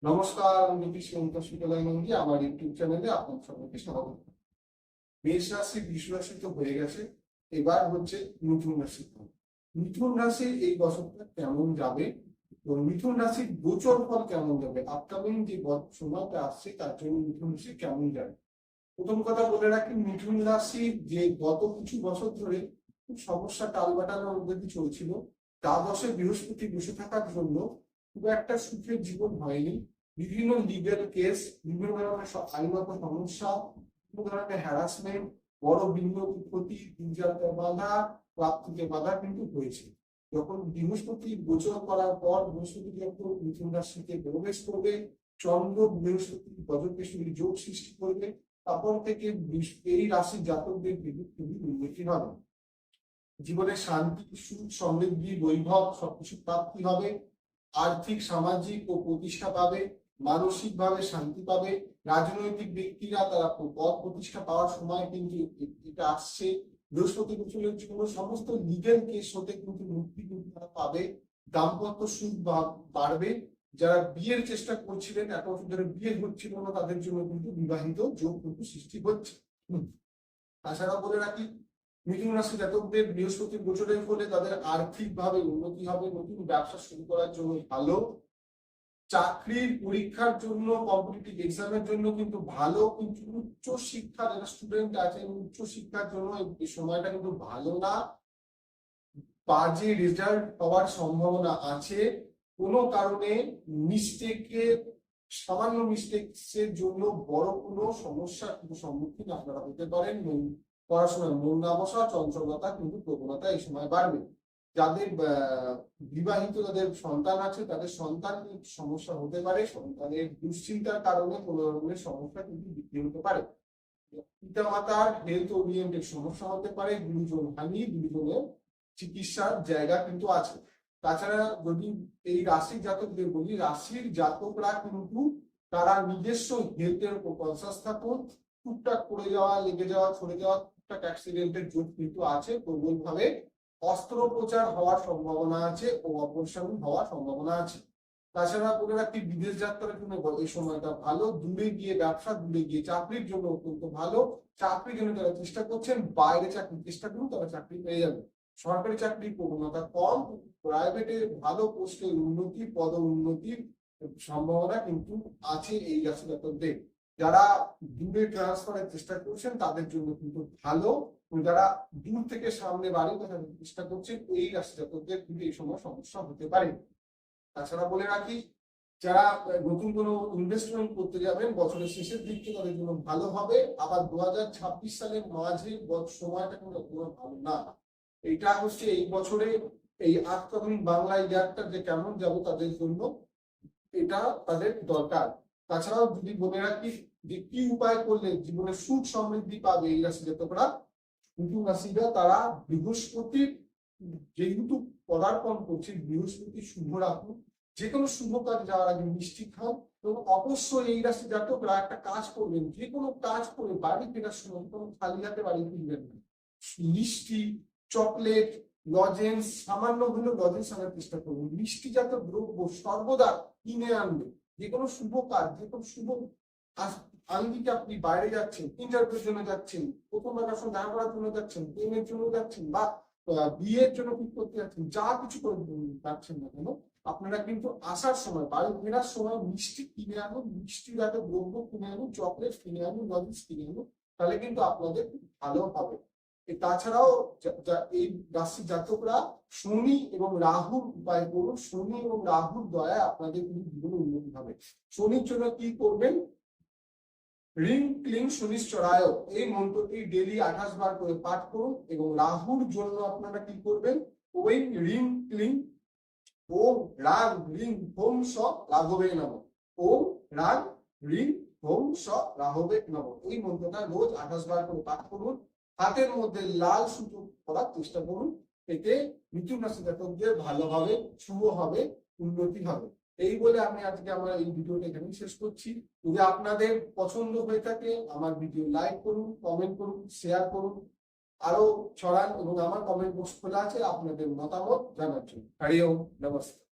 নমস্কার, আমি নীতিশ নন্দী। আমার ইউটিউব চ্যানেলে আপনার সবাইকে স্বাগত। মেষ রাশি বৃষ রাশি তো হয়ে গেছে, এবার হচ্ছে মিথুন রাশি। মিথুন রাশির এই বছরটা কেমন যাবে এবং মিথুন রাশির গোচর ফল কেমন যাবে, আপকামিং যে সময়টা আসছে তার জন্য মিথুন রাশি কেমন যাবে। প্রথম কথা বলে রাখি, মিথুন রাশির যে গত কিছু বছর ধরে খুব সমস্যা টালবাটালের মধ্যে দিয়ে চলছিল, দ্বাদশে বৃহস্পতি বসে থাকার জন্য খুব একটা সুখের জীবন হয়নি। বিভিন্ন লিগ্যাল কেস, বিভিন্ন ধরনের আইনগত সমস্যা, বিভিন্ন ধরনের হ্যারাসমেন্ট, বড় বিনিয়োগ ক্ষতি, দিনযাত্রার বাধা, প্রাপ্তিতে বাধা কিন্তু হয়েছে। যখন বৃহস্পতি গোচর করার পর বৃহস্পতি যখন মিথুন রাশিতে প্রবেশ করবে, চন্দ্র বৃহস্পতি গজকেশরী যোগ সৃষ্টি করবে, তারপর থেকে এই রাশির জাতকদের খুবই উন্নতি হবে। জীবনে শান্তি, সুখ, সমৃদ্ধি, বৈভব সবকিছু প্রাপ্তি হবে। আর্থিক, সামাজিক ও প্রতিষ্ঠা পাবে, মানসিক ভাবে শান্তি পাবে। রাজনৈতিক ব্যক্তিরা তারা পদ প্রতিষ্ঠা পাওয়ার সময় কিন্তু এটা আসছে। বৃহস্পতি গোচরের জন্য সমস্ত লিগ্যাল কেস হতে কিন্তু মুক্তি কিন্তু তারা পাবে। দাম্পত্য সুখ বাড়বে। যারা বিয়ের চেষ্টা করছিলেন, এত বছর ধরে বিয়ে হচ্ছিল না, তাদের জন্য কিন্তু বিবাহিত যোগ কিন্তু সৃষ্টি হচ্ছে। তাছাড়া বলে রাখি, মিথুন রাশি জাতকদের বৃহস্পতি গোচরের ফলে তাদের আর্থিক ভাবে উন্নতি হবে, নতুন ব্যবসা শুরু করার জন্য ভালো। চাকরির পরীক্ষার জন্য, কম্পিটিটিভ এক্সামের জন্য কিন্তু ভালো, কিন্তু উচ্চ শিক্ষা যারা স্টুডেন্ট আছেন উচ্চ শিক্ষার জন্য এই সময়টা কিন্তু ভালো না। বাজে রেজাল্ট হওয়ার সম্ভাবনা আছে। কোনো কারণে সামান্য মিস্টেকের জন্য বড় কোনো সমস্যার কিন্তু সম্মুখীন আপনারা হতে পারেন। পড়াশোনায় মন না বসা, চঞ্চলতা কিন্তু প্রবণতা এই সময় বাড়বে। যাদের বিবাহিত, যাদের সন্তান আছে, তাদের সন্তান সমস্যা হতে পারে। সন্তানের দুশ্চিন্তার কারণে কোনো ধরনের সমস্যা কিন্তু বৃদ্ধি হতে পারে। পিতা মাতার হেলথ ওরিয়েন্টেড সমস্যা হতে পারে। গুরুজন হানি, গুরুজনের চিকিৎসার জায়গা কিন্তু আছে। তাছাড়া যদি এই রাশির জাতকদের বলি, রাশির জাতকরা কিন্তু তারা নিজস্ব হেলথের উপর কনসাস থাকুন। টুকটাক পড়ে যাওয়া, লেগে যাওয়া, ছড়ে যাওয়া, টুকটাক অ্যাক্সিডেন্টের যোগ কিন্তু আছে। প্রবল ভাবে অস্ত্রোপচার হওয়ার সম্ভাবনা আছে ও অপারেশন হওয়ার সম্ভাবনা আছে। তাছাড়া বলে রাখি, বিদেশ যাত্রার জন্য এই সময়টা ভালো। দূরে গিয়ে ব্যবসা, দূরে গিয়ে চাকরির জন্য অত্যন্ত ভালো। চাকরির জন্য যারা চেষ্টা করছেন, বাইরে চাকরির চেষ্টা করুন, তারা চাকরি পেয়ে যাবে। সরকারি চাকরির প্রবণতা কম, প্রাইভেটে ভালো পোস্টের উন্নতি, পদ উন্নতির সম্ভাবনা কিন্তু আছে এই রাশি জাতকদের। যারা দূরে ট্রান্সফারের চেষ্টা করছেন তাদের জন্য কিন্তু ভালো। যারা দূর থেকে সামনে বাড়ি পাঠানোর চেষ্টা করছেন, এই রাশি জাতকদের কিন্তু এই সময় সমস্যা হতে পারে। তাছাড়া বলে রাখি, যারা নতুন কোনো ইনভেস্টমেন্ট করতে যাবেন বছরের শেষের দিক থেকে তাদের জন্য ভালো হবে। আবার 2026 সালের মাঝে সময়টা কিন্তু ভালো না। এটা হচ্ছে এই বছরে এই আপকামিং বাংলা ইয়ারটা যে কেমন যাবে তাদের জন্য এটা তাদের দরকার। তাছাড়াও যদি বলে রাখি যে কি উপায় করলে জীবনে সুখ সমৃদ্ধি পাবে এই রাশি জাতকরা, মিথুন রাশিরা, তারা বৃহস্পতির যেহেতু পদার্পণ করছে, বৃহস্পতি শুভ রাখুন। যে কোনো শুভ কাজ যাওয়ার আগে মিষ্টি খান। এবং অবশ্যই এই রাশি জাতকরা একটা কাজ করবেন, যে কোনো কাজ করে বাড়ি ফেরার সময় কোনো খালি হাতে বাড়ি ফিরবেন না। মিষ্টি, চকলেট, লজেন্স, সামান্য হলেও লজেন্স আনার চেষ্টা করুন। মিষ্টি জাতীয় দ্রব্য সর্বদা কিনে আনবে। যে কোনো শুভ কাজ, যে কোনো শুভ আঙ্গিকে আপনি বাইরে যাচ্ছেন, ইন্টারভিউর জন্য যাচ্ছেন, প্রথম দেখার সঙ্গে দেখা করার জন্য যাচ্ছেন, প্রেমের জন্য যাচ্ছেন, বা বিয়ের জন্য ঠিক করতে যাচ্ছেন, যা কিছু করে যাচ্ছেন না কেন, আপনারা কিন্তু আসার সময়, বাড়ি ফেরার সময় মিষ্টি কিনে আনুন, মিষ্টি জাতীয় দ্রব্য কিনে আনুন, চকলেট কিনে আনুন, লজেন্স কিনে আনুন, তাহলে কিন্তু আপনাদের ভালো হবে। তাছাড়াও এই রাশির জাতকরা শনি এবং রাহুর উপায় করুন। শনি এবং রাহুর দয়া আপনাদের কিন্তু জীবনে উন্নতি হবে। শনির জন্য কি করবেন? রিং ক্লিং শনিশ্চরায় এই মন্ত্রটি ডেলি 28 বার করে পাঠ করুন। এবং রাহুর জন্য আপনারা কি করবেন? ওই রিং ক্লিং ওম রাগ রিং হোম স রাঘবে নমঃ, ওম রাগ রিং হোম স রাঘবে নমঃ, এই মন্ত্রটা রোজ 28 বার করে পাঠ করুন। হাতের মধ্যে লাল সুতো পরার চেষ্টা করুন। এতে মিথুন রাশি জাতকদের ভালো হবে, শুভ হবে, উন্নতি হবে। এই বলে আমি আজকে আমার এই ভিডিওটা এখানে শেষ করছি। যদি আপনাদের পছন্দ হয়ে থাকে আমার ভিডিও লাইক করুন, কমেন্ট করুন, শেয়ার করুন, আরো ছড়ান। এবং আমার কমেন্ট বক্স খোলা আছে আপনাদের মতামত জানার জন্য। হরি ওম, নমস্কার।